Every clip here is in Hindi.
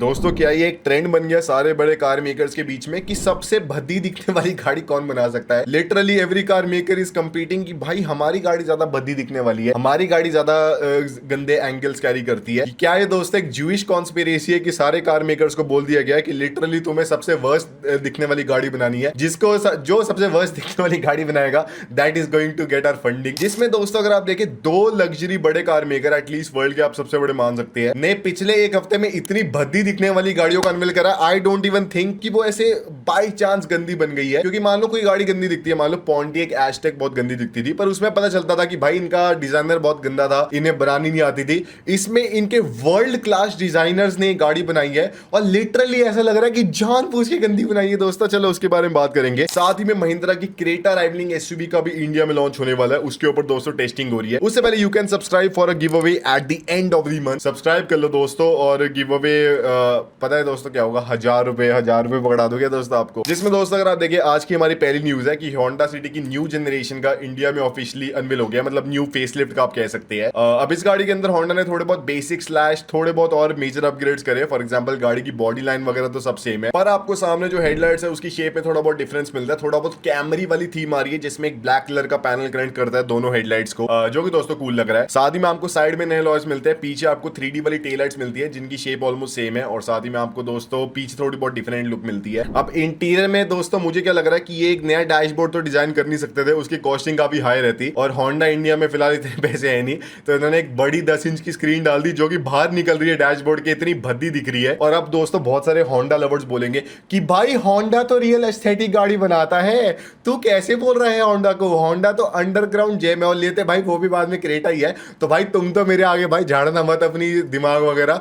दोस्तों क्या ये एक ट्रेंड बन गया सारे बड़े कार मेकर्स के बीच में कि सबसे भद्दी दिखने वाली गाड़ी कौन बना सकता है। Literally every car maker is competing कि भाई हमारी गाड़ी ज्यादा भद्दी दिखने वाली है, हमारी गाड़ी ज्यादा गंदे एंगल्स कैरी करती है। क्या ये दोस्तों एक ज्यूइश कॉन्स्पिरेसी है कि सारे कार मेकर्स को बोल दिया गया है कि लिटरली तुम्हें सबसे वर्स्ट दिखने वाली गाड़ी बनानी है, जिसको जो सबसे वर्स्ट दिखने वाली गाड़ी बनाएगा that is going to get our funding. जिसमें दोस्तों अगर आप देखें दो लग्जरी बड़े कार मेकर एटलीस्ट वर्ल्ड के आप सबसे बड़े मान सकते हैं ने पिछले एक हफ्ते में इतनी भद्दी दिखने वाली गाड़ियों का अनवील करा। आई डोंट इवन थिंक कि वो ऐसे बाय चांस गंदी बन गई है, क्योंकि मान लो कोई गाड़ी गंदी दिखती है, मान लो पॉन्टियक एशटेक बहुत गंदी दिखती थी, पर उसमें पता चलता था कि भाई इनका डिजाइनर बहुत गंदा था, इन्हें बनानी नहीं आती थी। इसमें इनके वर्ल्ड क्लास डिजाइनर्स ने गाड़ी बनाई है और लिटरली ऐसा लग रहा है कि जानबूझ के गंदी बनाई है। दोस्तों चलो उसके बारे में बात करेंगे। साथ ही में महिंद्रा की क्रेटा राइवलिंग एसयूवी का भी इंडिया में लॉन्च होने वाला है, उसके ऊपर दोस्तों टेस्टिंग हो रही है। उससे पहले you can subscribe for a give away at the end of the month. Subscribe कर लो दोस्तों और गिव अवे पता है दोस्तों क्या होगा, 1000 रुपए पकड़ा दोगे दोस्तों आपको। जिसमें दोस्तों अगर आप देखिए आज की हमारी पहली न्यूज है कि होंडा सिटी की न्यू जनरेशन का इंडिया में ऑफिशियली अनवील हो गया, मतलब न्यू फेसलिफ्ट का आप कह सकते हैं। अब इस गाड़ी के अंदर होंडा ने थोड़े बहुत बेसिक स्लैश थोड़े बहुत और मेजर अपग्रेड्स करे। फॉर एग्जांपल गाड़ी की बॉडी लाइन वगैरह तो सब सेम है, पर आपको सामने जो हेडलाइट्स है उसकी शेप में थोड़ा बहुत डिफरेंस मिलता है। थोड़ा बहुत कैमरी वाली थीम आ रही है जिसमें एक ब्लैक कलर का पैनल कनेक्ट करता है दोनों हेडलाइट्स को, जो कि दोस्तों कूल लग रहा है। साथ ही में आपको साइड में नए लॉयस मिलते हैं, पीछे आपको 3D वाली टेल लाइट्स मिलती है जिनकी शेप ऑलमोस्ट सेम है, और साथ ही में आपको दोस्तों पीछे थोड़ी बहुत डिफरेंट लुक मिलती है। अब इंटीरियर में दोस्तों मुझे क्या लग रहा है कि ये एक नया डैशबोर्ड तो डिजाइन कर नहीं सकते थे, उसकी कॉस्टिंग काफी हाई रहती, और होंडा इंडिया में फिलहाल इतने पैसे है नहीं, तो इन्होंने एक बड़ी 10 इंच की स्क्रीन डाल दी जो कि बाहर निकल रही है डैशबोर्ड के, इतनी भद्दी दिख रही है। और अब दोस्तों बहुत सारे होंडा लवर्स बोलेंगे कि भाई होंडा तो रियल एस्थेटिक गाड़ी बनाता है, तू कैसे बोल रहा है होंडा को, होंडा तो अंडरग्राउंड जेम है, और लेते भाई वो भी बाद में क्रेटा ही है। तो भाई तुम तो मेरे आगे भाई झाड़ना मत अपनी दिमाग वगैरह,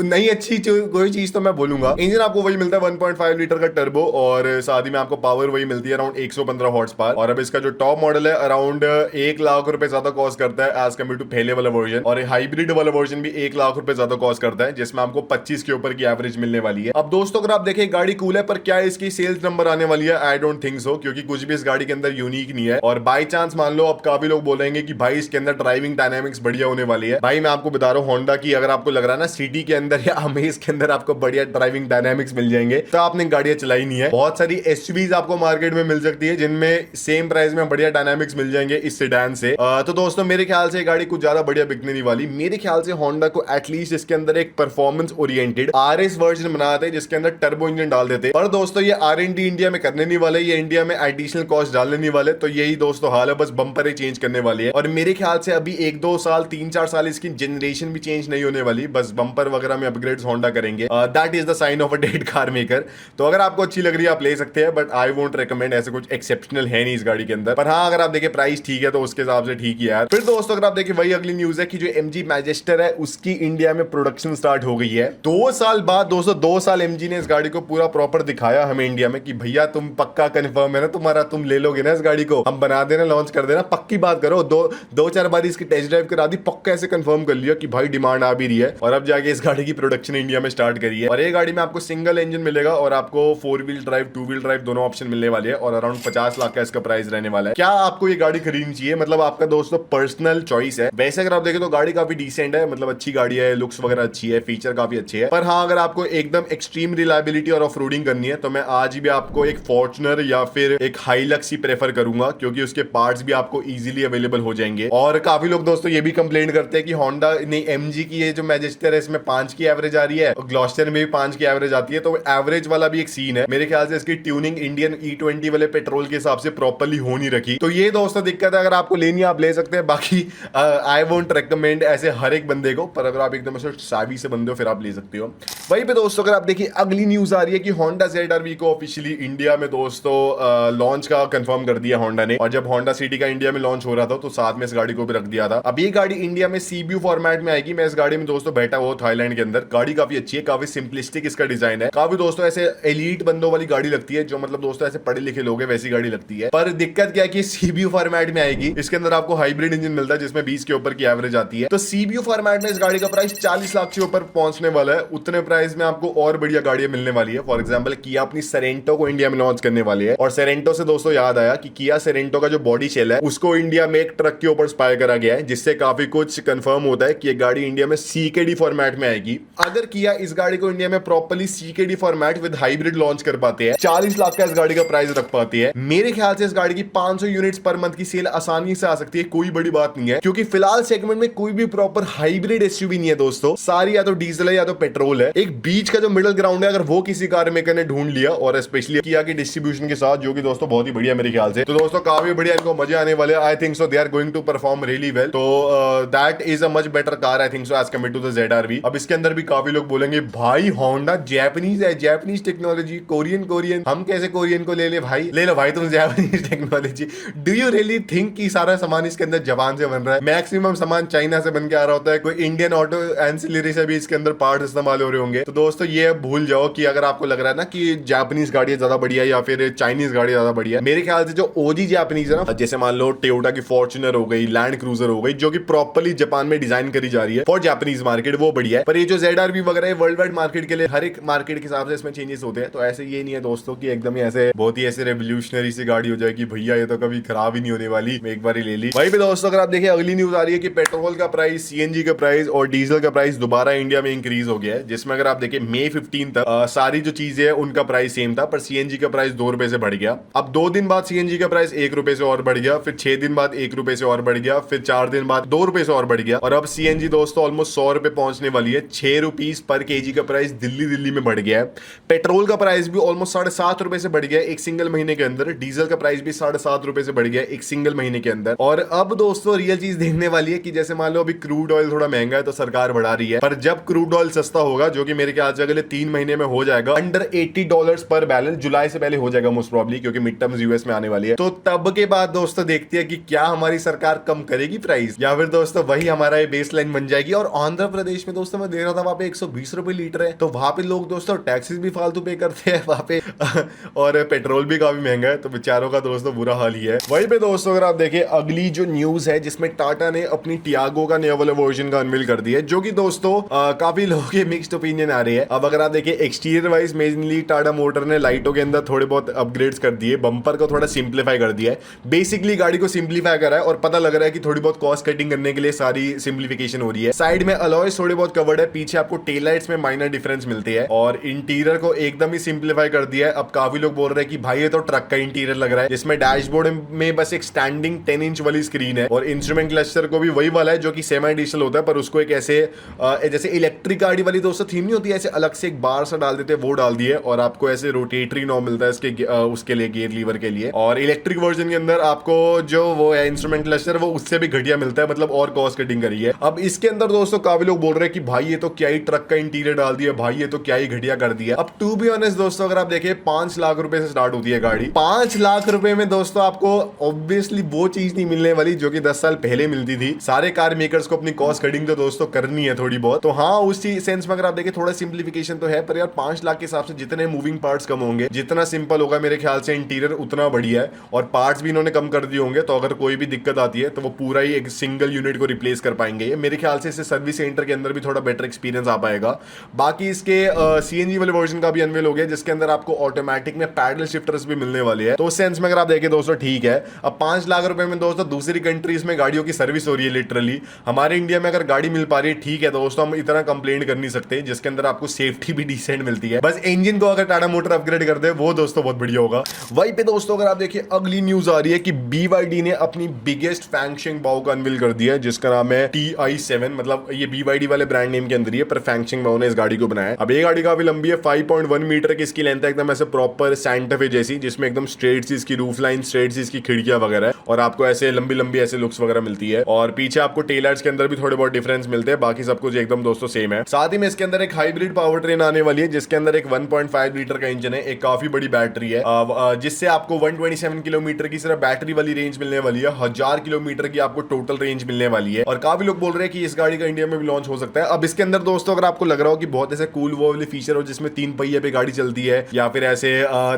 नहीं अच्छी कोई चीज तो मैं बोलूंगा। इंजन आपको वही मिलता है 1.5 लीटर का टर्बो, और साथ ही में आपको पावर वही मिलती है अराउंड 115 हॉर्स पावर। और अब इसका जो टॉप मॉडल है अराउंड 1 लाख रुपए ज्यादा कॉस्ट करता है एज कम्पेयर टू पहले वाला वर्जन, और हाइब्रिड वाला वर्जन भी 1 लाख रुपए ज्यादा कॉस्ट करता है, जिसमें आपको 25 के ऊपर की एवरेज मिलने वाली है। अब दोस्तों अगर आप देखें गाड़ी कूल है, पर क्या इसकी सेल्स नंबर आने वाली है? आई डोंट थिंक सो, क्योंकि कुछ भी इस गाड़ी के अंदर यूनिक नहीं है। और बाई चांस मान लो अब काफी लोग बोलेंगे कि भाई इसके अंदर ड्राइविंग डायनामिक्स बढ़िया होने वाली है। भाई मैं आपको बता रहा हूँ होंडा की अगर आपको लग रहा है ना सिटी के अंदर या अमेज के अंदर आपको बढ़िया ड्राइविंग डायनामिक्स मिल जाएंगे, तो आपने गाड़ियां चलाई नहीं है। बहुत सारी एसयूवीज आपको मार्केट में मिल सकती है जिनमें सेम प्राइस में बढ़िया डायनामिक्स मिल जाएंगे इस सेडान से। तो दोस्तों मेरे ख्याल से गाड़ी कुछ ज्यादा बढ़िया बिकने नहीं वाली। मेरे ख्याल से होंडा को एटलीस्ट इसके अंदर एक परफॉर्मेंस ओरिएंटेड आरएस वर्जन बनाते जिसके अंदर टर्बो इंजन डाल देते, पर दोस्तों ये R&D इंडिया में करने नहीं वाले, ये इंडिया में एडिशनल कॉस्ट डालने नहीं वाले। तो यही दोस्तों हाल है, बस बम्पर ही चेंज करने वाली है, और मेरे ख्याल से अभी 1-2 साल 3-4 साल इसकी जनरेशन भी चेंज नहीं होने वाली, बस बम्पर वगैरह में अपग्रेड्स होंडा करेंगे। That is the sign of a dead car maker. तो अगर आपको अच्छी लग रही है आप ले सकते हैं, बट आई वोंट रेकमेंड, ऐसे कुछ एक्सेप्शनल है नहीं इस गाड़ी के अंदर। पर हाँ अगर आप देखें प्राइस ठीक है तो उसके हिसाब से ठीक है यार। फिर दोस्तों अगर आप देखें वही अगली न्यूज है कि जो MG मैजेस्टर है उसकी इंडिया में प्रोडक्शन स्टार्ट हो गई है 2 साल बाद। दोस्तों 2 साल MG ने इस गाड़ी को पूरा प्रॉपर दिखाया हमें इंडिया में कि भैया तुम पक्का कंफर्म है ना तुम्हारा, तुम ले लोगे ना इस गाड़ी को, हम बना देना लॉन्च कर देना, पक्की बात करो। 2-4 बार इसकी टेस्ट ड्राइव करा दी, पक्का ऐसे कंफर्म कर लिया कि भाई डिमांड आ भी रही है, और अब जाके इस गाड़ी की प्रोडक्शन इंडिया में स्टार्ट करी है। और ये गाड़ी में आपको सिंगल इंजन मिलेगा और आपको 4 व्हील ड्राइव 2 व्हील ड्राइव दोनों ऑप्शन मिलने वाले हैं, और अराउंड 50 लाख का इसका प्राइस रहने वाला है। क्या आपको ये गाड़ी खरीदनी चाहिए, मतलब आपका दोस्तों पर्सनल चॉइस है। वैसे अगर आप देखें तो गाड़ी काफी डिसेंट है, मतलब अच्छी गाड़ी है, लुक्स वगैरह अच्छी है, फीचर काफी अच्छे है। पर हाँ अगर आपको एकदम एक्सट्रीम रिलायबिलिटी और ऑफ रोडिंग करनी है तो मैं आज भी आपको एक फॉर्च्यूनर या फिर एक हाइलक्स ही प्रेफर करूंगा, क्योंकि उसके पार्ट्स भी आपको इजीली अवेलेबल हो जाएंगे। और काफी लोग दोस्तों ये भी कंप्लेंट करते हैं कि होंडा नहीं MG की ये जो मैजेस्टर है इसमें 5 की एवरेज आ रही है, और ग्लॉस्टर में भी 5 की एवरेज आती है, तो एवरेज वाला भी एक सीन है। मेरे ख्याल से इसकी ट्यूनिंग इंडियन E20 वाले पेट्रोल के हिसाब से प्रॉपर्ली हो नहीं रखी, तो ये दोस्तों दिक्कत है। अगर आपको लेनी है आप ले सकते हैं, बाकी आई वोंट रेकमेंड ऐसे हर एक बंदे को, पर अगर आप एकदम ऐसे सावी से बंदे हो फिर आप ले सकते हो। वहीं पे दोस्तों अगर आप देखिए अगली न्यूज आ रही है कि होंडा ZR-V को ऑफिशियली इंडिया में दोस्तों लॉन्च का कंफर्म कर दिया होंडा ने, और जब होंडा सिटी का इंडिया में लॉन्च हो रहा था तो साथ में इस गाड़ी को भी रख दिया था। अब ये गाड़ी इंडिया में CBU फॉर्मेट में आएगी। मैं इस गाड़ी में दोस्तों बैठा हुआ थाईलैंड के अंदर, गाड़ी काफी अच्छी है, काफी सिंपलिस्टिक इसका डिजाइन है, काफी दोस्तों ऐसे एलीट बंदों फ्लो वाली गाड़ी लगती है, जो मतलब दोस्तों ऐसे पढ़े लिखे लोग हैं वैसी गाड़ी लगती है। पर दिक्कत क्या है कि सीबीयू फॉर्मेट में आएगी। इसके अंदर आपको हाइब्रिड इंजन मिलता है जिसमें 20 के ऊपर की एवरेज आती है। तो सीबीयू फॉर्मेट में इस गाड़ी का प्राइस 40 लाख से ऊपर पहुंचने वाला है। उतने प्राइस में आपको और बढ़िया गाड़ियां मिलने वाली है। फॉर एग्जाम्पल किया अपनी सेरेंटो को इंडिया में लॉन्च करने वाली है, और सेरेंटो से दोस्तों याद आया कि किया सेरेंटो का जो बॉडी शेल है उसको इंडिया में एक ट्रक के ऊपर स्पाई करा गया है, जिससे काफी कुछ कंफर्म होता है कि ये गाड़ी इंडिया में सीकेडी फॉर्मेट में आएगी। अगर किया इस गाड़ी को इंडिया में properly CKD format with hybrid launch कर पाते हैं, 40 लाख का इस गाड़ी का प्राइस रख पाती है। मेरे ख्याल से इस गाड़ी की 500 यूनिट्स पर मंथ की सेल आसानी से आ सकती है, कोई बड़ी बात नहीं है, क्योंकि फिलहाल सेगमेंट में कोई भी प्रॉपर हाइब्रिड एसयूवी नहीं है दोस्तों। सारी या तो डीजल है या तो पेट्रोल है। एक बीच का जो मिडिल ग्राउंड है, अगर वो किसी कार मेकर ने ढूंढ लिया, और स्पेशली किया की डिस्ट्रीब्यूशन के साथ, जो कि दोस्तों बहुत ही बढ़िया मेरे ख्याल से, तो दोस्तों काफी बढ़िया, इनको मजे आने वाले। I think so they are going to perform really well. तो that is a much better car I think so as compared to the ZR-V। अब इसके अंदर भी काफी लोग बोलेंगे भाई होंडा जापानीज है, जापानीज टेक्नोलॉजी, कोरियन, हम कैसे कोरियन को ले ले भाई? ले लो भाई तुम Japanese technology. Do you really think कि सारा सामान इसके अंदर जापान से बन रहा है? मैक्सिमम सामान चाइना से बन के आ रहा होता है। कोई इंडियन ऑटो एंसिलरी से भी इसके अंदर पार्ट इस्तेमाल हो रहे होंगे। तो दोस्तों ये भूल जाओ कि अगर आपको लग रहा है ना कि जापानीज गाड़ी ज्यादा बढ़िया या फिर चाइनीज गाड़ी ज्यादा बढ़िया, मेरे ख्याल से जो ओजी जापानीज है ना, जैसे मान लो टोयोटा की फॉर्च्यूनर हो गई, लैंड क्रूजर हो गई, जो कि प्रॉपर्ली जापान में डिजाइन करी जा रही है फॉर जापानीज मार्केट, वो बढ़िया है। पर ये जो ZR-V वगैरह है वर्ल्ड वाइड मार्केट के लिए, हर एक मार्केट के हिसाब से इसमें चेंजेस होते हैं। तो ऐसे ये नहीं है दोस्तों कि एकदम ही ऐसे बहुत ही ऐसे रेवोल्यूशनरी सी गाड़ी हो जाए कि भैया ये तो कभी खराब ही नहीं होने वाली, मैं एक बार ही ले ली। वहीं पे दोस्तों अगर आप देखिए अगली न्यूज आ रही है कि पेट्रोल का प्राइस, सीएनजी का प्राइस और डीजल का प्राइस दोबारा इंडिया में इंक्रीज हो गया है, जिसमें अगर आप देखिए मई 15 तक सारी जो चीजें हैं उनका प्राइस सेम था, पर सीएनजी का प्राइस 2 रुपए से बढ़ गया। अब 2 दिन बाद सीएनजी का प्राइस 1 रुपए से और बढ़ गया, फिर 6 दिन बाद 1 रुपए से और बढ़ गया, फिर 4 दिन बाद 2 रुपए से और बढ़ गया, और अब सीएनजी दोस्तों ऑलमोस्ट 100 रुपए पहुंचने वाली है। 6 रुपीस पर केजी का प्राइस दिल्ली में बढ़ गया है। पेट्रोल का प्राइस भी ऑलमोस्ट 7.5 रुपए से बढ़ गया एक सिंगल महीने के अंदर। डीजल का प्राइस भी 7.5 रुपए से बढ़ गया एक सिंगल महीने के अंदर। और अब दोस्तों रियल चीज देखने वाली है कि जैसे मान लो अभी क्रूड ऑयल थोड़ा महंगा है तो सरकार बढ़ा रही है, पर जब क्रूड ऑयल सस्ता होगा, जो कि मेरे ख्याल से अगले 3 महीने में हो जाएगा, अंडर $80 पर बैरल, जुलाई से पहले हो जाएगा मोस्ट प्रॉब्ली, क्योंकि मिड टर्म्स यूएस में आने वाली है। तो तब के बाद दोस्तों देखते हैं कि क्या हमारी सरकार कम करेगी प्राइस, या फिर दोस्तों वही हमारा ये बेस लाइन बन जाएगी। और आंध्र प्रदेश में दोस्तों मैं देख रहा था वहां पे 120 रुपए लीटर है, तो वहां पे लोग दोस्तों टैक्सेस भी फालतू पे करते हैं वहां पे और पेट्रोल भी काफी महंगा है, तो बेचारों का दोस्तों बुरा हाल ही है। वहीं पे दोस्तों अगर आप देखें अगली जो न्यूज है, जिसमें टाटा ने अपनी टियागो का नया वाला वर्जन का अनवील कर दिया है, जो कि दोस्तों काफी लोगों के मिक्स्ड ओपिनियन आ रही है। अब अगर आप देखिए exterior wise mainly Tata motor ने लाइटों के अंदर थोड़े बहुत अपग्रेड्स कर दिए, बम्पर को थोड़ा सिंप्लीफाई कर दिया है, बेसिकली गाड़ी को सिंप्लीफाई करा है, और पता लग रहा है कि थोड़ी बहुत कॉस्ट कटिंग करने के लिए सारी सिंप्लीफिकेशन हो रही है। साइड में अलॉयज थोड़े बहुत कवर्ड है, पीछे आपको टेल लाइट्स में माइनर डिफरेंस मिलती है, और इंटीरियर को एकदम ही सिंप्लीफाई कर दिया है। अब काफी लोग बोल रहे हैं कि भाई ये तो ट्रक का इंटीरियर लग रहा है, जिसमें डैशबोर्ड में बस एक स्टैंडिंग 10 इंच वाली स्क्रीन है, और इंस्ट्रूमेंट क्लस्टर को भी वही वाला है जो कि सेमी डिजिटल होता है, पर उसको एक ऐसे जैसे इलेक्ट्रिक गाड़ी वाली दोस्तों थीम नहीं होती, ऐसे अलग से एक बार सा डाल देते हैं, वो डाल दिए, और आपको ऐसे रोटेटरी नॉब मिलता है इसके उसके लिए, गियर लीवर के लिए। और इलेक्ट्रिक वर्जन के अंदर आपको जो वो है इंस्ट्रूमेंट क्लस्टर, वो उससे भी घटिया मिलता है, मतलब और कॉस्ट कटिंग करी है। अब इसके अंदर दोस्तों काफी लोग बोल रहे हैं कि भाई ये तो क्या ही ट्रक का इंटीरियर डाल दिया, भाई ये तो क्या ही घटिया कर दिया। अब टू बी ऑनेस्ट दोस्तों अगर आप देखें 5 लाख रुपए से स्टार्ट होती है गाड़ी। 5 लाख रुपए में दोस्तों आपको ऑब्वियसली वो चीज नहीं मिलने वाली जो कि 10 साल पहले मिलती थी। सारे कार मेकर्स को अपनी कॉस्ट कटिंग तो दोस्तों करनी है थोड़ी बहुत, तो हाँ उसी सेंस में अगर आप देखें थोड़ा सिंप्लीफिकेशन तो है, पर यार 5 लाख के हिसाब से जितने मूविंग पार्ट्स कम होंगे, जितना सिंपल होगा मेरे ख्याल से इंटीरियर उतना बढ़िया है, और पार्ट्स भी इन्होंने कम कर दिए होंगे, तो अगर कोई भी दिक्कत आती है तो वो पूरा ही एक सिंगल यूनिट को रिप्लेस कर पाएंगे। मेरे ख्याल से इससे सर्विस सेंटर के अंदर भी थोड़ा बेटर एक्सपीरियंस आ पाएगा। बाकी इसके सीएनजी वाले वर्जन का भी अनवील हो गया, जिसके अंदर आपको ऑटोमेटिक में पैडल शिफ्टर्स भी मिलने वाली है, तो उस सेंस में अगर आप देखें दोस्तों ठीक है। अब 5 लाख रुपए में दोस्तों दूसरी कंट्रीज में गाड़ियों की सर्विस हो रही है लिटरली, हमारे इंडिया में अगर गाड़ी मिल पा रही है ठीक है दोस्तों, हम इतना कंप्लेंट कर नहीं सकते, जिसके अंदर आपको सेफ्टी भी डिसेंट मिलती है, बस इंजन को अगर टाटा मोटर अपग्रेड कर दे वो दोस्तों बहुत बढ़िया होगा। वहीं पे दोस्तों अगर आप देखिए अगली न्यूज आ रही है कि BYD ने अपनी बिगेस्ट फैंगशिंग बाउ का अनवील कर दिया है, जिसका नाम है TI7, मतलब ये BYD वाले ब्रांड नेम के अंदर ही है, पर फैंगशिंग बाउ ने इस गाड़ी को बनाया। अब ये गाड़ी काफी लंबी है, 5.1 मीटर की इसकी लेंथ है, एकदम ऐसे प्रॉपर सैंटा फे जैसी, जिसमें एकदम स्ट्रेट सी इसकी रूफ लाइन, स्ट्रेट सी इसकी खिड़कियां वगैरह है, और आपको ऐसे लंबी लंबी ऐसे लुक्स वगैरह मिलती है, और पीछे आपको टेल लाइट्स के अंदर भी थोड़े बहुत डिफरेंस मिलते हैं, बाकी सब कुछ एकदम दोस्तों सेम है। साथ ही में इसके अंदर एक हाइब्रिड पावर ट्रेन आने वाली है, जिसके अंदर एक 1.5 लीटर का इंजन है, एक काफी बड़ी बैटरी है, जिससे आपको 127 किलोमीटर की सिर्फ बैटरी वाली रेंज मिलने वाली है, 1000 किलोमीटर की आपको टोटल रेंज मिलने वाली है, और काफी लोग बोल रहे हैं कि इस गाड़ी का इंडिया में भी लॉन्च हो सकता है। अब इसके अंदर दोस्तों अगर आपको लग रहा हो कि बहुत ऐसे कूल वो वाले फीचर हो जिसमें 3 पहिए पे गाड़ी चलती है, है या फिर ऐसे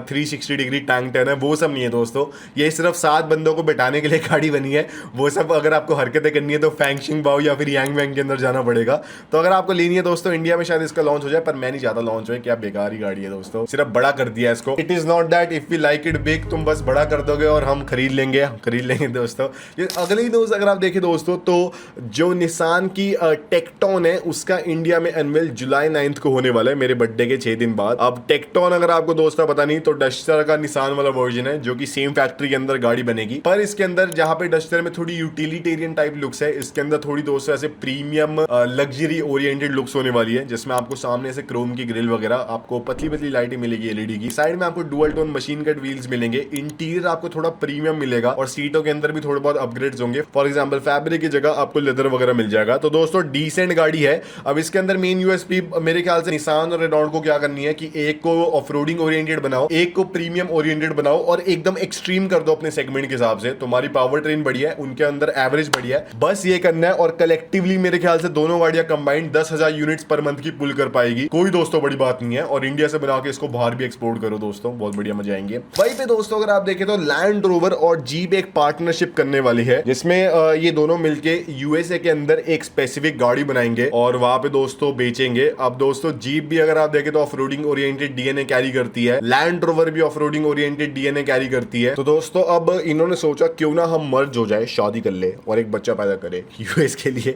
360 डिग्री टैंक टर्न है, वो सब नहीं है दोस्तों। ये सिर्फ 7 बंदों को बैठाने के लिए गाड़ी बनी है। वो सब अगर आपको हरकतें करनी है तो फैंगशिंग बाओ या फिर यांग वैंग के अंदर जाना पड़ेगा। तो अगर आपको लेनी है दोस्तों, इंडिया में शायद इसका लॉन्च हो जाए, पर मैं नहीं चाहता लॉन्च हो, क्या बेकार ही गाड़ी है दोस्तों, सिर्फ बड़ा कर दिया इसको। It is not that if we like it big, तुम बस बड़ा कर दोगे और हम खरीद लेंगे दोस्तों। ये अगले ही दोस्त अगर आप देखें दोस्तों, तो जो निसान की टेक्टोन है उसका इंडिया में अनवेल जुलाई 9 को होने वाला है, मेरे बर्थडे के 6 दिन बाद। अब टेक्टोन अगर आपको दोस्तों पता नहीं तो डस्टर का निसान वाला वर्जन है, जो कि सेम फैक्ट्री के अंदर गाड़ी बनेगी, पर इसके अंदर जहां पे डस्टर में थोड़ी यूटिलिटेरियन टाइप लुक्स है, इसके अंदर थोड़ी दोस्तों ऐसे प्रीमियम लग्जरी ओरिएंटेड लुक्स होने वाली है, जिसमें आपको सामने से क्रोम की ग्रिल वगैरह, आपको पतली पतली लाइटें मिलेगी एलईडी की, साइड में आपको dual tone machine cut wheels मिलेंगे, इंटीरियर आपको थोड़ा प्रीमियम मिलेगा और सीटों के अंदर भी थोड़े बहुत अपग्रेड्स होंगे। फॉर एग्जांपल फैब्रिक की जगह आपको लेदर वगैरह मिल जाएगा। तो दोस्तों डिसेंट गाड़ी है। अब इसके अंदर मेन यूएसपी मेरे ख्याल से निसान और रेनॉल्ट को क्या करनी है कि एक को ऑफ-रोडिंग ओरिएंटेड बनाओ, एक को प्रीमियम ओरिएंटेड बनाओ और एकदम एक्सट्रीम कर दो अपने सेगमेंट के हिसाब से। तुम्हारी पावर ट्रेन बढ़िया है, उनके अंदर एवरेज बढ़िया है, बस ये करना है। और कलेक्टिवली मेरे ख्याल से दोनों गाड़ियां कंबाइंड 10,000 यूनिट्स पर मंथ की पुल कर पाएगी, कोई दोस्तों बड़ी बात नहीं है। और इंडिया से बना के इसको बाहर भी एक्सपोर्ट करो दोस्तों, बहुत बढ़िया मजे आएंगे। वहीं पे दोस्तों अगर आप देखें तो लैंड रोवर और जीप एक पार्टनरशिप करने वाली है, जिसमें ये दोनों मिलके यूएसए के अंदर एक स्पेसिफिक गाड़ी बनाएंगे और वहां पे दोस्तों बेचेंगे। अब दोस्तों जीप भी अगर आप देखें तो ऑफ-रोडिंग ओरिएंटेड डीएनए कैरी करती है, लैंड रोवर भी ऑफ-रोडिंग ओरिएंटेड डीएनए कैरी करती है। तो दोस्तों अब इन्होंने सोचा क्यों ना हम मर्ज हो जाए, शादी कर ले और एक बच्चा पैदा करे यूएस के लिए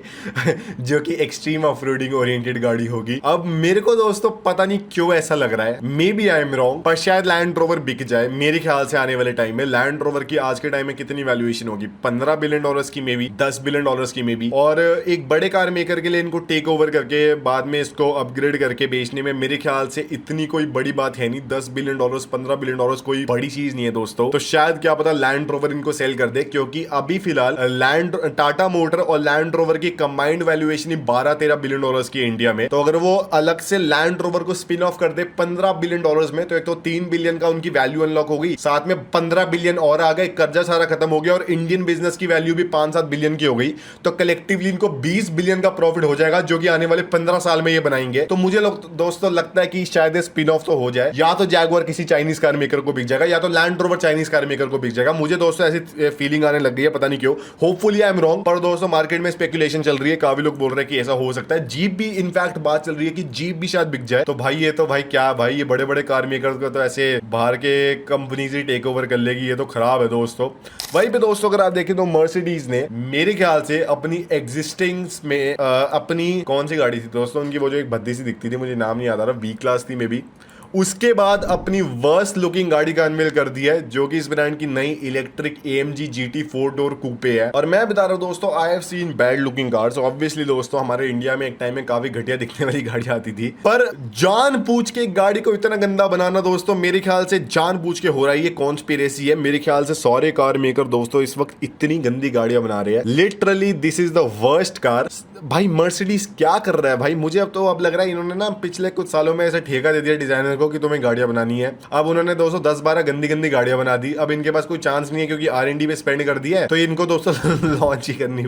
जो कि एक्सट्रीम ऑफ-रोडिंग ओरिएंटेड गाड़ी होगी। अब मेरे को दोस्तों पता नहीं क्यों ऐसा लग रहा है, maybe I am wrong, पर शायद लैंड रोवर बिक जाए। मेरे ख्याल से आने वाले टाइम में लैंड रोवर की आज के टाइम में कितनी वैल्यूएशन होगी, $15 बिलियन की, मे बी $10 बिलियन की, मे बी। और एक बड़े कार मेकर के लिए इनको टेक ओवर करके बाद में इसको अपग्रेड करके बेचने में मेरे ख्याल से इतनी कोई बड़ी बात है नहीं। $10 बिलियन $15 बिलियन कोई बड़ी चीज नहीं है दोस्तों। तो शायद क्या पता लैंड रोवर इनको सेल कर दे, क्योंकि अभी फिलहाल टाटा मोटर और लैंड रोवर की कंबाइंड वैल्यूएशन ही $12-13 बिलियन की इंडिया में। तो अगर वो अलग से लैंड रोवर को स्पिन ऑफ कर दे $15 बिलियन में, तो एक तो 3 बिलियन का उनकी वैल्यू अनलॉक हो गई, साथ में 15 बिलियन और आ गए, कर्जा सारा खत्म हो गया और इंडियन बिजनेस की वैल्यू भी 5-7 बिलियन की हो गई। तो कलेक्टिवली इनको 20 बिलियन का प्रॉफिट हो जाएगा, जो कि आने वाले 15 साल में ये बनाएंगे। तो मुझे दोस्तों लगता है कि शायद स्पिन ऑफ तो हो जाए, या तो जैगुआर किसी चाइनीज कार मेकर को बिक जाएगा, या तो land rover Chinese car maker को बिक जाएगा। मुझे दोस्तों ऐसी फीलिंग आने लग गई है, पता नहीं क्यों। होपफुली आई एम रॉन्ग, पर दोस्तों मार्केट में स्पेकुलेशन चल रही है, काफी लोग बोल रहे हैं कि ऐसा हो सकता है। जीप भी इनफैक्ट बात चल रही है कि जीप भी शायद बिक जाए। तो भाई ये तो भाई क्या भाई, ये बड़े बड़े कार मेकर को तो ऐसे बाहर के कंपनी से टेक ओवर कर लेगी, ये तो खराब है दोस्तों। वहीं पे दोस्तों अगर आप देखें तो मर्सिडीज ने मेरे ख्याल से अपनी एग्जिस्टिंग में अपनी कौन सी गाड़ी थी दोस्तों उनकी, वो जो एक भद्दी सी दिखती थी, मुझे नाम नहीं याद आ रहा, वी क्लास थी मे बी, उसके बाद अपनी वर्स्ट लुकिंग गाड़ी का अनवेल कर दिया है, जो कि इस ब्रांड की नई इलेक्ट्रिक AMG GT 4 डोर कूपे है। और मैं बता रहा हूं दोस्तों, I have seen bad looking cars. Obviously दोस्तों हमारे इंडिया में एक टाइम में काफी घटिया दिखने वाली गाड़ी आती थी, पर जानबूझ के एक गाड़ी को इतना गंदा बनाना दोस्तों मेरे ख्याल से जानबूझ के हो रहा है, ये कॉन्स्पिरेसी है। मेरे ख्याल से सारे कार मेकर दोस्तों इस वक्त इतनी गंदी गाड़ियां बना रहे हैं, literally this is the worst car. भाई मर्सिडीज क्या कर रहा है भाई, मुझे अब लग रहा है इन्होंने ना पिछले कुछ सालों में ऐसा ठेका दे दिया डिजाइनर को कि तुम्हें गाड़ियां बनानी है। अब उन्होंने दोस्तों 10-12 गंदी गंदी गाड़ियां बना दी। अब इनके पास कोई चांस नहीं है, क्योंकि R&D पे स्पेंड कर दिया है, तो इनको दोस्तों लॉन्च ही करनी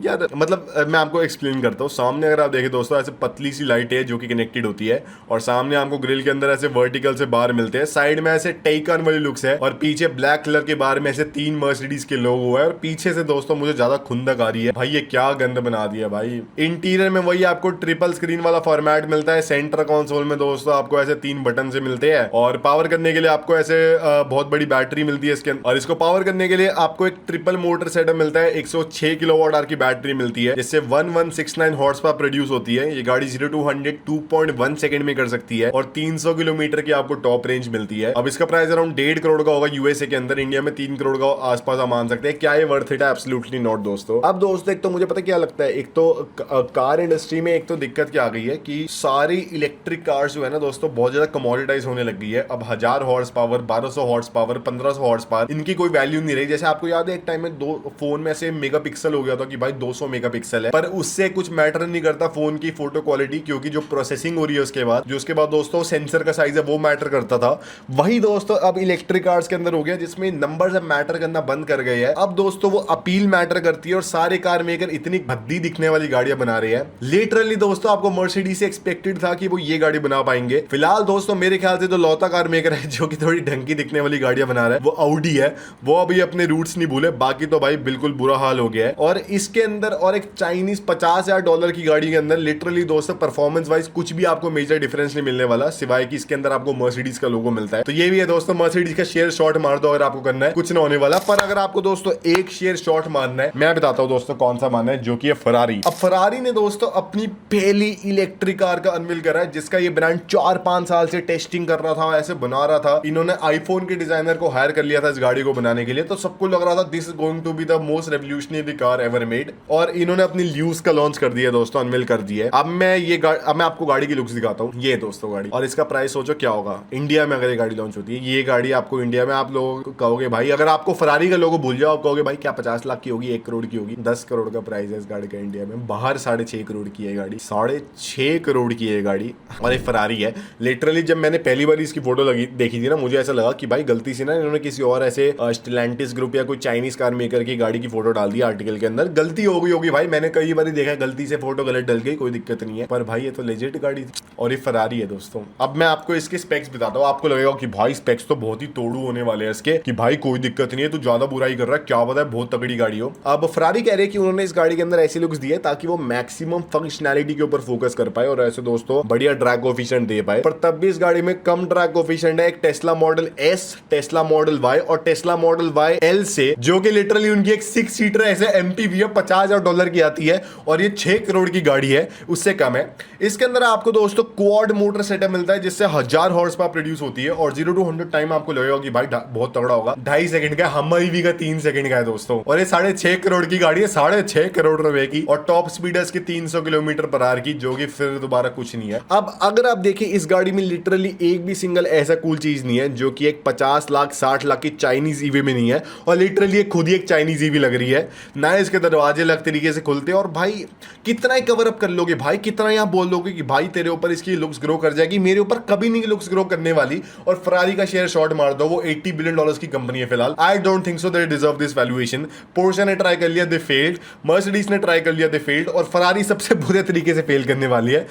यार। मतलब मैं आपको एक्सप्लेन करता हूँ। सामने अगर आप देखें दोस्तों ऐसे पतली सी लाइट है जो कि कनेक्टेड होती है, और सामने आपको ग्रिल के अंदर ऐसे वर्टिकल से बार मिलते हैं, साइड में ऐसे टेकन वाली लुक्स है, और पीछे ब्लैक कलर के बार में ऐसे 3 मर्सिडीज के लोगो है, और पीछे से दोस्तों मुझे ज्यादा खुंदक आ रही है। भाई ये क्या गंद बना दिया भाई। इंटीरियर में वही आपको ट्रिपल स्क्रीन वाला फॉर्मेट मिलता है, सेंटर कंसोल में दोस्तों आपको ऐसे 3 बटन से मिलते हैं, और पावर करने के लिए आपको ऐसे बहुत बड़ी बैटरी मिलती है इसके अंदर, और इसको पावर करने के लिए आपको एक ट्रिपल मोटर सेटअप मिलता है, 106 किलोवाट आवर की बैटरी मिलती है, जिससे 1169 हॉर्स पावर प्रोड्यूस होती है। ये गाड़ी 0 to 100 2.1 सेकंड में कर सकती है, और 300 किलोमीटर की आपको टॉप रेंज मिलती है। अब इसका प्राइस अराउंड 1.5 करोड़ का होगा यूएसए के अंदर, इंडिया में 3 करोड़ का आसपास आप मान सकते हैं। क्या ये वर्थ इट है? एब्सोल्युटली नॉट दोस्तों। अब दोस्तों एक तो मुझे पता क्या लगता है, एक तो कार इंडस्ट्री में एक तो दिक्कत क्या आ गई है कि सारी इलेक्ट्रिक कार्स जो है ना दोस्तों बहुत ज्यादा कमोडिटाइज होने लग गई है। अब 1000 horse power, 1200 horse power, 1500 horse power, इनकी कोई वैल्यू नहीं रही। जैसे आपको याद है एक टाइम में दो फोन में ऐसे मेगापिक्सल हो गया था कि भाई भाई 200 मेगापिक्सल है, पर उससे कुछ मैटर नहीं करता फोन की फोटो क्वालिटी, क्योंकि जो प्रोसेसिंग हो रही है उसके बाद दोस्तों सेंसर का साइज है वो मैटर करता था। वही दोस्तों अब इलेक्ट्रिक कार्स के अंदर हो गया, जिसमें नंबर अब मैटर करना बंद कर गए हैं। अब दोस्तों वो अपील मैटर करती है और सारे कार मेकर इतनी भद्दी दिखने वाली गाड़ियां बना रहे हैं। लिटरली दोस्तों आपको मर्सिडीज से एक्सपेक्टेड था कि वो ये गाड़ी बना पाएंगे। फिलहाल दोस्तों मेरे ख्याल से तो लौता कार मेकर है जो कि थोड़ी ढंग की दिखने वाली गाड़ियां बना रहा है वो ऑडी है। वो अभी अपने रूट्स नहीं भूले, बाकी तो भाई बिल्कुल बुरा हाल हो गया है। और इसके अंदर और एक चाइनीज $50,000 की गाड़ी के अंदर लिटरली दोस्तों परफॉर्मेंस वाइज कुछ भी आपको मेजर डिफरेंस नहीं मिलने वाला, सिवाय कि इसके अंदर आपको मर्सिडीज का लोगो मिलता है। तो ये भी है दोस्तों, मर्सिडीज का शेयर शॉट मार दो अगर आपको करना है, कुछ ना होने वाला। पर अगर आपको दोस्तों एक शेयर शॉट मारना है, मैं बताता हूं दोस्तों कौन सा मारना है, जो कि है फरारी। अब फरारी ने दोस्तों अपनी पहली इलेक्ट्रिक कार का अनवील करा है, जिसका ये ब्रांड 4-5 साल से टेस्टिंग कर रहा था, ऐसे बना रहा था। इन्होंने आईफोन के डिजाइनर को हायर कर लिया था इस गाड़ी को बनाने के लिए, तो सबको लग रहा था this is going to be the most revolutionary car ever made. और इन्होंने अपनी ल्यूज का लॉन्च कर दिया दोस्तों, अनवील कर दिया। अब मैं आपको गाड़ी की लुक्स दिखाता हूँ। ये दोस्तों गाड़ी, और इसका प्राइस सोचो क्या होगा इंडिया में अगर ये गाड़ी लॉन्च होती है। ये गाड़ी आपको इंडिया में, आप लोग कहोगे भाई, अगर आपको फरारी का लोगो भूल जाओ, आप कहोगे भाई क्या 50 लाख की होगी, 1 करोड़ की होगी। 10 करोड़ का प्राइस है इस गाड़ी का इंडिया में। बाहर 6.5 करोड़ की है गाड़ी, 6.5 करोड़ की है गाड़ी, और ये फरारी है। लिटरली जब मैंने पहली बार इसकी फोटो देखी थी ना, मुझे ऐसा लगा कि भाई गलती से ना इन्होंने किसी और ऐसे स्टेलेंटिस ग्रुप या कोई चाइनीज कार मेकर की गाड़ी की फोटो डाल दी आर्टिकल के अंदर। गलती हो गई होगी भाई, मैंने कई बार देखा है गलती से फोटो गलत डल गई, कोई दिक्कत नहीं है। पर भाई ये तो लेजेंड गाड़ी थी और ये फरारी है दोस्तों। अब मैं आपको इसके स्पेक्स बताता हूँ, आपको लगेगा कि भाई स्पेक्स तो बहुत ही तोड़ू होने वाले हैं इसके, कि भाई कोई दिक्कत नहीं है, तू ज्यादा बुराई कर रहा है, क्या पता है बहुत तगड़ी गाड़ी हो। अब फरारी कह रहे हैं कि उन्होंने इस गाड़ी के अंदर ऐसे लुक्स दिए ताकि वो मैक्सिमम फंक्शनैलिटी के ऊपर फोकस कर पाए और ऐसे दोस्तों बढ़िया ड्रैग कोएफिशिएंट दे पाए। पर तब भी इस गाड़ी में कम ड्रैग कोएफिशिएंट है एक Tesla model S, Tesla model Y और टेस्ला मॉडल Y L से, जो कि लिटरली उनकी एक 6 सीटर ऐसे MPV है, $50,000 की आती है, और ये 6 करोड़ की गाड़ी है, उससे कम है। इसके अंदर आपको दोस्तों क्वाड मोटर सेटअप मिलता है, जिससे 1000 हॉर्स पावर प्रोड्यूस होती है, और 0 to 100 टाइम आपको लगेगा कि भाई बहुत तगड़ा होगा। 2.5 सेकंड का, हमर ईवी का 3 सेकंड का है दोस्तों। और ये 6.5 करोड़ की गाड़ी है, 6.5 करोड़ रुपए की, और टॉप स्पीड है इसकी 300 किलोमीटर पर आवर की, जो कि फिर दोबारा कुछ नहीं है। अब अगर आप देखें इस गाड़ी में लिटरली एक भी सिंगल ऐसा कूल चीज नहीं है जो कि एक 50 लाख 60 लाख की चाइनीज ईवी में नहीं है, और लिटरली खुद ही एक चाइनीज ईवी लग रही है ना। इसके दरवाजे अलग तरीके से खुलते हैं, और भाई कितना ही कवर अप कर लोगे भाई, कितना यहाँ बोल लोगे कि भाई तेरे ऊपर इसकी लुक्स ग्रो कर जाएगी, मेरे ऊपर कभी नहीं लुक्स ग्रो करने वाली। और फरारी का शेयर शॉर्ट मार दो, वो $80 बिलियन की कंपनी है फिलहाल। I don't think so they deserve this valuation. Porsche ने ट्राई कर लिया, दे फेल्ड। मर्सिडीज ने ट्राई कर लिया, दे फेल्ड। और फरारी सबसे बुरे तरीके से फेल करने वाली है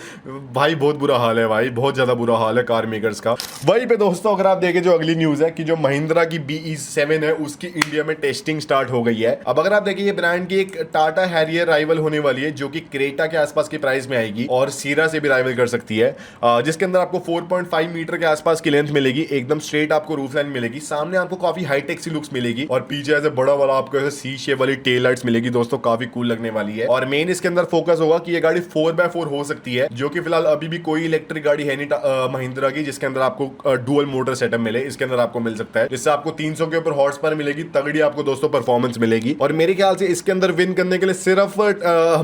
भाई। बहुत बुरा हाल है भाई, बहुत ज्यादा बुरा हाल है कार मेकर्स का। वहीं पे दोस्तों अगर आप देखें जो अगली न्यूज है कि जो महिंद्रा की BE7 है उसकी इंडिया में टेस्टिंग स्टार्ट हो गई है। अब अगर आप देखें ये ब्रांड की एक टाटा हैरियर राइवल होने वाली है, जो कि क्रेटा के आसपास के प्राइस में आएगी और सीरा से भी राइवल कर सकती है, जिसके अंदर आपको 4.5 मीटर के आसपास की लेंथ मिलेगी, एकदम स्ट्रेट आपको रूफ लाइन मिलेगी, सामने आपको काफी हाईटेक सी लुक्स मिलेगी, और पीछे ऐसे बड़ा वाला आपको ऐसे सी शेप वाली टेल लाइट्स मिलेगी दोस्तों, काफी कूल लगने वाली है। और मेन इसके अंदर फोकस होगा कि ये गाड़ी 4x4 हो सकती है, जो कि फिलहाल अभी भी कोई इलेक्ट्रिक गाड़ी है नहीं महिंद्रा की जिसके अंदर आपको डुअल मोटर सेटअप मिले। इसके अंदर आपको मिल सकता है, जिससे आपको 300 के ऊपर हॉर्स पावर मिलेगी, तगड़ी आपको दोस्तों परफॉर्मेंस मिलेगी। और मेरे ख्याल से इसके अंदर विन करने के लिए सिर्फ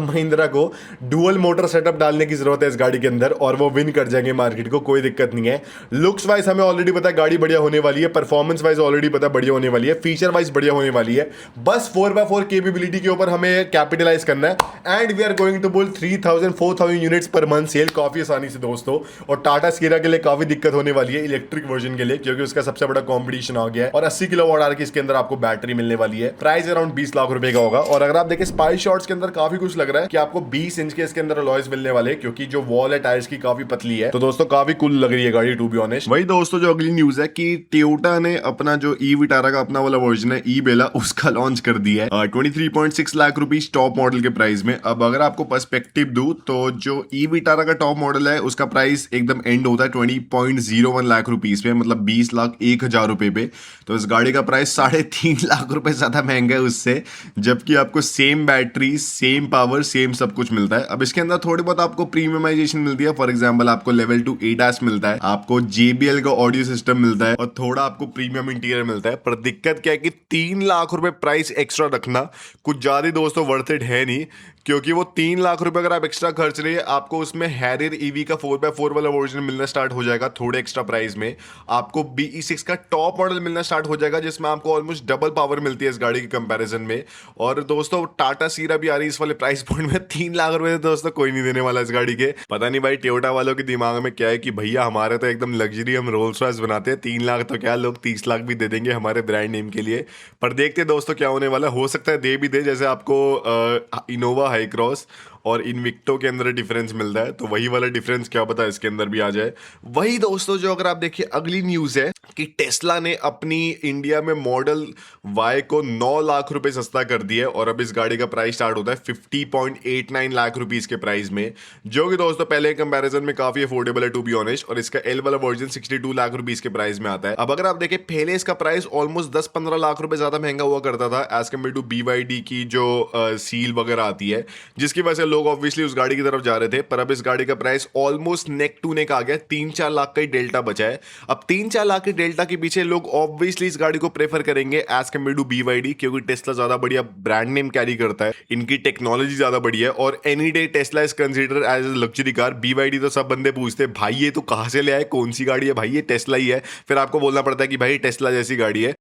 महिंद्रा को डुअल मोटर सेटअप डालने की जरूरत है इस गाड़ी के अंदर, और वो विन कर जाएंगे मार्केट को, कोई दिक्कत नहीं है। लुक्स वाइज हमें ऑलरेडी पता है गाड़ी बढ़िया होने वाली है, परफॉर्मेंस वाइज ऑलरेडी पता है बढ़िया होने वाली है, फीचर वाइज बढ़िया होने वाली है। बस 4x4 कैपेबिलिटी के ऊपर हमें कैपिटलाइज करना है, and we are going to bull 3000-4000 units per month sell काफी आसानी से दोस्तों। और टाटा स्कीरा के लिए काफी दिक्कत होने वाली है इलेक्ट्रिक वर्जन के लिए, क्योंकि उसका सबसे बड़ा कंपटीशन आ गया है, और 80 किलोवाट आवर की इसके अंदर आपको बैटरी मिलने वाली है। प्राइस अराउंड 20 लाख रुपए का होगा। और अगर आप देखें स्पाई शॉट्स के अंदर काफी कुछ लग रहा है कि आपको 20 इंच के इसके अंदर अलॉयज मिलने वाले, क्योंकि जो वॉल है टायर्स की काफी पतली है, तो दोस्तों काफी कूल लग रही है गाड़ी टू बी ऑनेस्ट। वही दोस्तों जो अगली न्यूज है कि टोयोटा ने अपना जो ई विटारा का अपना वाला वर्जन है ई बेला, उसका लॉन्च कर दिया है 23.6 लाख रुपीज टॉप मॉडल के प्राइस में। अब अगर आपको पर्सपेक्टिव दूं तो जो ई विटारा का टॉप मॉडल है उसका प्राइस एकदम एंड होता है 20.01 लाख रुपीज पे, मतलब 20,01,000 रुपए पे। तो इस गाड़ी का प्राइस 3.5 लाख रुपए ज्यादा महंगा है उससे, जबकि आपको same battery, same power, same सब कुछ मिलता है। अब इसके अंदर थोड़ी बहुत आपको प्रीमियमाइजेशन मिलती है, फॉर एग्जांपल आपको लेवल 2 ADAS मिलता है, आपको JBL का ऑडियो सिस्टम मिलता है, और थोड़ा आपको प्रीमियम इंटीरियर मिलता है। पर दिक्कत क्या है कि 3 लाख रुपए प्राइस एक्स्ट्रा रखना कुछ ज्यादा दोस्तों वर्थ इट है नहीं, क्योंकि वो 3 लाख रुपए अगर आप एक्स्ट्रा खर्च रहे हैं, आपको उसमें हैरियर ईवी का 4x4 वाला वर्जन मिलना स्टार्ट हो जाएगा थोड़े एक्स्ट्रा प्राइस में। आपको BE6 का टॉप मॉडल मिलना स्टार्ट हो जाएगा, जिसमें आपको ऑलमोस्ट डबल पावर मिलती है इस गाड़ी के कंपैरिजन में। और दोस्तों टाटा सीरा भी आ रही है इस वाले प्राइस पॉइंट में। 3 लाख रुपए दोस्तों कोई नहीं देने वाला इस गाड़ी के। पता नहीं भाई टोयोटा वालों के दिमाग में क्या है कि भैया हमारे तो एकदम लग्जरी, हम रोल्स रॉयस बनाते हैं, 3 लाख तो क्या, लोग 30 लाख भी दे देंगे हमारे ब्रांड नेम के लिए। पर देखते हैं दोस्तों क्या होने वाला, हो सकता है दे भी दे, जैसे आपको इनोवा हाई क्रॉस और इनविक्टो के अंदर डिफरेंस मिलता है, तो वही वाला डिफरेंस क्या पता इसके अंदर भी आ जाए। वही दोस्तों जो अगर आप देखिए अगली न्यूज है कि टेस्ला ने अपनी इंडिया में मॉडल वाई को 9 लाख रुपए सस्ता कर दिया है, और अब इस गाड़ी का प्राइस स्टार्ट होता है 50.89 लाख रुपीस के प्राइस में, जो कि दोस्तों पहले कंपैरिजन में काफी अफोर्डेबल है टू बी ऑनेस्ट। और इसका एल वाला वर्जन 62 लाख रुपीस के प्राइस में आता है। अब अगर आप देखें पहले इसका प्राइस ऑलमोस्ट 10-15 लाख रुपए ज्यादा महंगा हुआ करता था एज कम्पेयर टू BYD की जो सील वगैरह आती है, जिसकी वजह से लोग ऑब्वियसली उस गाड़ी की तरफ जा रहे थे। पर अब इस गाड़ी का price almost neck to neck आ गया, 3-4 लाख का ही डेल्टा बचा है। अब 3-4 लाख के डेल्टा के पीछे लोग ऑब्वियसली इस गाड़ी को प्रेफर करेंगे एज कम्पेयर टू BYD, क्योंकि टेस्ला ज्यादा बढ़िया ब्रांड नेम कैरी करता है, इनकी टेक्नोलॉजी ज्यादा बढ़िया है, और any day Tesla is consider as a luxury car. BYD तो सब बंदे पूछते हैं भाई ये तो कहां से ले आए, कौन सी गाड़ी है भाई, ये टेस्ला ही है। फिर आपको बोलना पड़ता है कि भाई टेस्ला जैसी गाड़ी है।